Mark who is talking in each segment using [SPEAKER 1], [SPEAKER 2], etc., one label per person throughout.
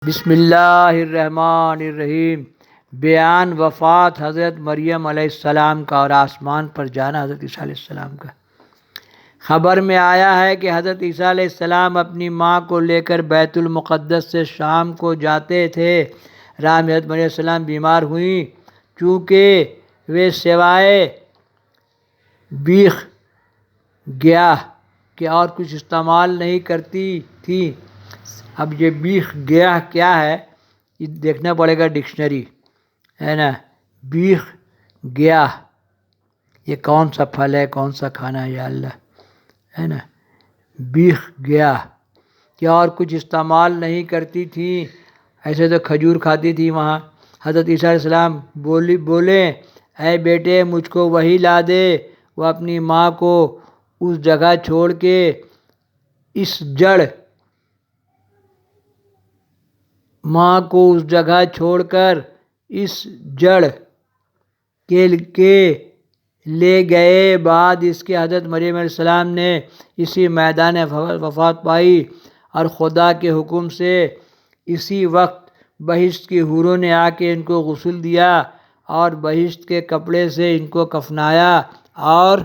[SPEAKER 1] بسم اللہ الرحمن الرحیم۔ بیان وفات حضرت مریم علیہ السلام کا اور آسمان پر جانا حضرت عیسیٰ علیہ السلام کا۔ خبر میں آیا ہے کہ حضرت عیسیٰ علیہ السلام اپنی ماں کو لے کر بیت المقدس سے شام کو جاتے تھے۔ راہ میں حضرت مریم علیہ السلام بیمار ہوئیں، چونکہ وہ سوائے بیخ گیاہ کے اور کچھ استعمال نہیں کرتی تھی۔ اب یہ بیخ گیاہ کیا ہے یہ دیکھنا پڑے گا، ڈکشنری ہے نا۔ بیخ گیاہ یہ کون سا پھل ہے، کون سا کھانا ہے یا اللہ، ہے نا۔ بیخ گیاہ کیا اور کچھ استعمال نہیں کرتی تھی، ایسے تو کھجور کھاتی تھی وہاں۔ حضرت عیسیٰ علیہ السلام بولے اے بیٹے مجھ کو وہی لا دے۔ وہ اپنی ماں کو اس جگہ چھوڑ کے اس جڑ کے لے گئے۔ بعد اس کے حضرت مریم علیہ السلام نے اسی میدان وفات پائی، اور خدا کے حکم سے اسی وقت بہشت کی حوروں نے آ کے ان کو غسل دیا اور بہشت کے کپڑے سے ان کو کفنایا، اور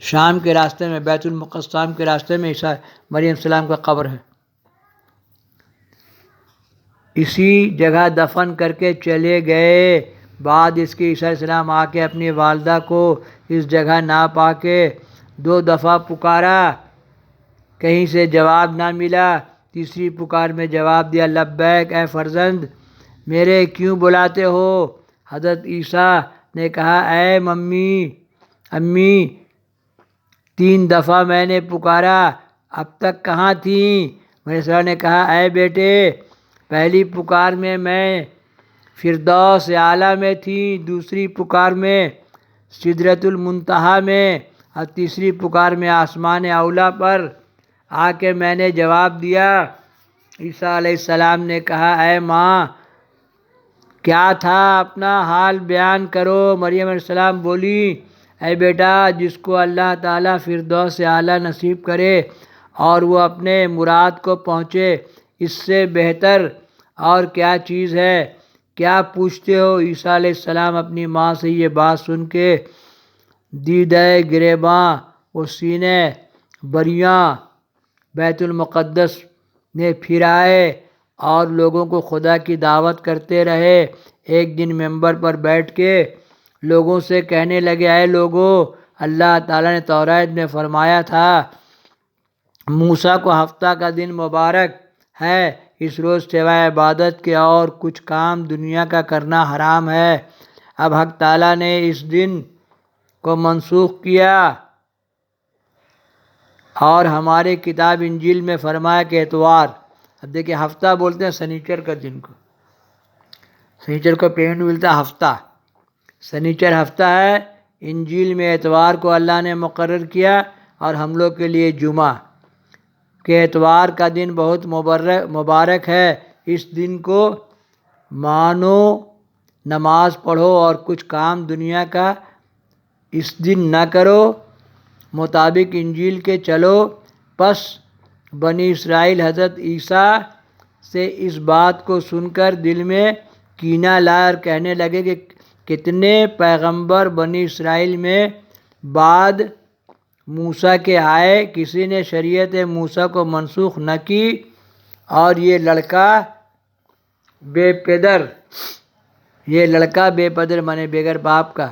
[SPEAKER 1] شام کے راستے میں، بیت المقدس شام کے راستے میں عیسیٰ مریم علیہ السلام کا قبر ہے، اسی جگہ دفن کر کے چلے گئے۔ بعد اس کے عیسیٰ علیہ السلام آ کے اپنی والدہ کو اس جگہ نہ پا کے 2 دفعہ پکارا، کہیں سے جواب نہ ملا۔ تیسری پکار میں جواب دیا، لبیک اے فرزند میرے، کیوں بلاتے ہو؟ حضرت عیسیٰ نے کہا اے امی 3 دفعہ میں نے پکارا، اب تک کہاں تھیں؟ میرے سر نے کہا اے بیٹے پہلی پکار میں فردوس اعلیٰ میں تھی، دوسری پکار میں سدرۃ المنتہا میں، اور تیسری پکار میں آسمان اولیٰ پر آ کے میں نے جواب دیا۔ عیسیٰ علیہ السلام نے کہا اے ماں کیا تھا، اپنا حال بیان کرو۔ مریم علیہ السلام بولی اے بیٹا جس کو اللہ تعالیٰ فردوس اعلیٰ نصیب کرے اور وہ اپنے مراد کو پہنچے، اس سے بہتر اور کیا چیز ہے، کیا پوچھتے ہو؟ عیسیٰ علیہ السلام اپنی ماں سے یہ بات سن کے دیدہ گریباں و سینے بریاں بیت المقدس میں پھر آئے اور لوگوں کو خدا کی دعوت کرتے رہے۔ ایک دن ممبر پر بیٹھ کے لوگوں سے کہنے لگے اے لوگو، اللہ تعالیٰ نے تورات میں فرمایا تھا موسیٰ کو ہفتہ کا دن مبارک ہے، اس روز سوائے عبادت کے اور کچھ کام دنیا کا کرنا حرام ہے۔ اب حق تعالیٰ نے اس دن کو منسوخ کیا اور ہمارے کتاب انجیل میں فرمایا کہ اتوار، اب دیکھیں ہفتہ بولتے ہیں سنیچر کا دن کو، سنیچر کو پیمنٹ ملتا ہے ہفتہ، سنیچر ہفتہ ہے۔ انجیل میں اتوار کو اللہ نے مقرر کیا، اور ہم لوگ کے لیے جمعہ کہ اتوار کا دن بہت مبارک ہے، اس دن کو مانو، نماز پڑھو اور کچھ کام دنیا کا اس دن نہ کرو، مطابق انجیل کے چلو۔ پس بنی اسرائیل حضرت عیسیٰ سے اس بات کو سن کر دل میں کینہ لائے اور کہنے لگے کہ کتنے پیغمبر بنی اسرائیل میں بعد موسیٰ کے آئے، کسی نے شریعت موسیٰ کو منسوخ نہ کی، اور یہ لڑکا بے پدر مانے بغیر باپ کا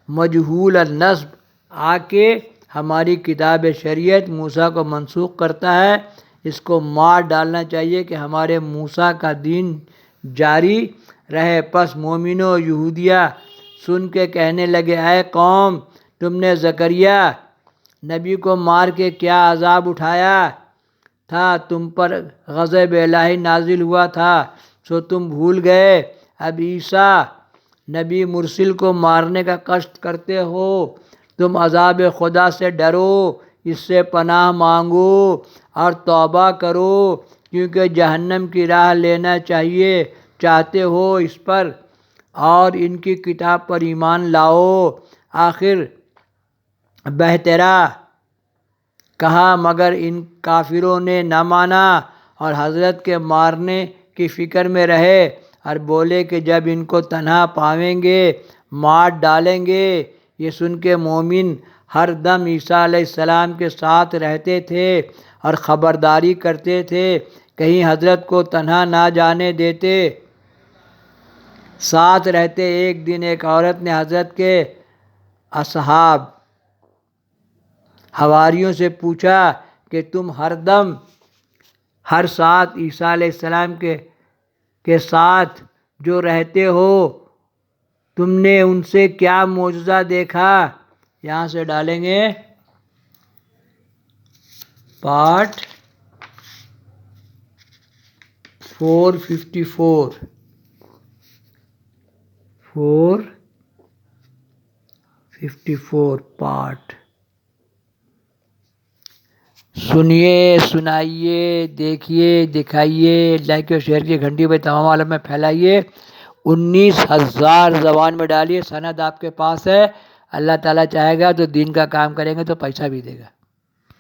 [SPEAKER 1] مجہول النسب آ کے ہماری کتاب شریعت موسیٰ کو منسوخ کرتا ہے، اس کو مار ڈالنا چاہیے کہ ہمارے موسیٰ کا دین جاری رہے۔ پس مومنو یہودیہ سن کے کہنے لگے اے قوم، تم نے زکریا نبی کو مار کے کیا عذاب اٹھایا تھا، تم پر غضب الہی نازل ہوا تھا، سو تم بھول گئے۔ اب عیسیٰ نبی مرسل کو مارنے کا قصد کرتے ہو، تم عذاب خدا سے ڈرو، اس سے پناہ مانگو اور توبہ کرو، کیونکہ جہنم کی راہ لینا چاہتے ہو اس پر، اور ان کی کتاب پر ایمان لاؤ۔ آخر بہترا کہا مگر ان کافروں نے نہ مانا اور حضرت کے مارنے کی فکر میں رہے اور بولے کہ جب ان کو تنہا پاویں گے مار ڈالیں گے۔ یہ سن کے مومن ہر دم عیسیٰ علیہ السلام کے ساتھ رہتے تھے اور خبرداری کرتے تھے، کہیں حضرت کو تنہا نہ جانے دیتے، ساتھ رہتے۔ ایک دن ایک عورت نے حضرت کے اصحاب حواریوں سے پوچھا کہ تم ہر دم ہر ساتھ عیسیٰ علیہ السلام کے ساتھ جو رہتے ہو، تم نے ان سے کیا معجزہ دیکھا؟ یہاں سے ڈالیں گے پارٹ 454 پارٹ۔ سنیے، سنائیے، دیکھیے، دکھائیے، لائک اور شیئر کی گھنٹی پہ تمام عالم میں پھیلائیے۔ 19,000 زبان میں ڈالیے، سند آپ کے پاس ہے۔ اللہ تعالیٰ چاہے گا تو دین کا کام کریں گے تو پیسہ بھی دے گا۔